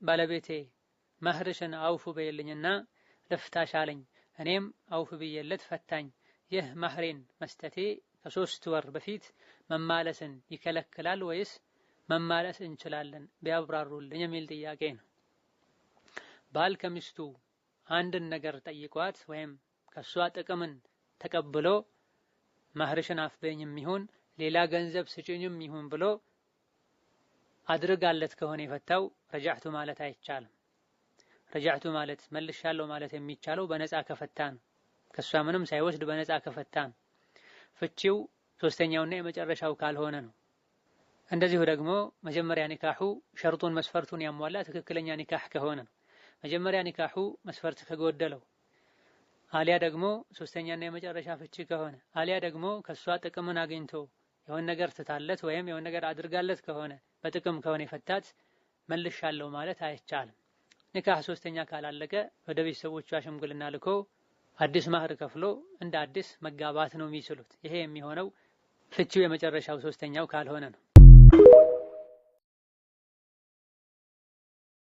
ባለቤቴ መህርሽን አውፉ በይልኝና ልፍታሽ አለኝ እኔም አውፍ ብዬለት ፈታኝ ይህ መህሬን መስጠቴ ከ3 ወር በፊት መማለስን ይከለክላል ወይስ መማለስ እንችላለን ቢያብራሩልኝ የሚል ጥያቄ ነው። ባል ከሚስቱ አንድን ነገር ጠይቋት ወይም ከሷ ጥቅምን ተቀብሎ መህርሽን አፍበኝም ይሁን ሌላ ገንዘብ ስጪኝም ይሁን ብሎ አድርጋለት ከሆነ የፈታው ረጃዕቱ ማለት አይቻልም። ረጃዕቱ ማለት መልሻለሁ ማለት የሚቻለው በነፃ ከፈታ ነው። ከሷ ምንም ሳይወስድ በነፃ ከፈታ ነው። ፍቺው ሶስተኛውና የመጨረሻው ካልሆነ ነው። እንደዚሁ ደግሞ መጀመሪያ ኒካሑ ሸርጡን መስፈርቱን ያሟላ ትክክለኛ ኒካህ ከሆነ ነው። መጀመሪያ ኒካሑ መስፈርት ከጎደለው አሊያ ደግሞ ሶስተኛና የመጨረሻ ፍቺ ከሆነ አሊያ ደግሞ ከሷ ጥቅምን አግኝቶ የሆነ ነገር ትታለት ወይም የሆነ ነገር አድርጋለት ከሆነ በጥቅም ከሆነ የፈታት መልሻለሁ ማለት አይቻልም። ኒካህ ሶስተኛ ካላለቀ ወደ ቤተሰቦቿ ሽምግልና ልኮ አዲስ ማህር ከፍሎ እንደ አዲስ መጋባት ነው የሚችሉት። ይሄ የሚሆነው ፍቺው የመጨረሻው ሶስተኛው ካልሆነ ነው።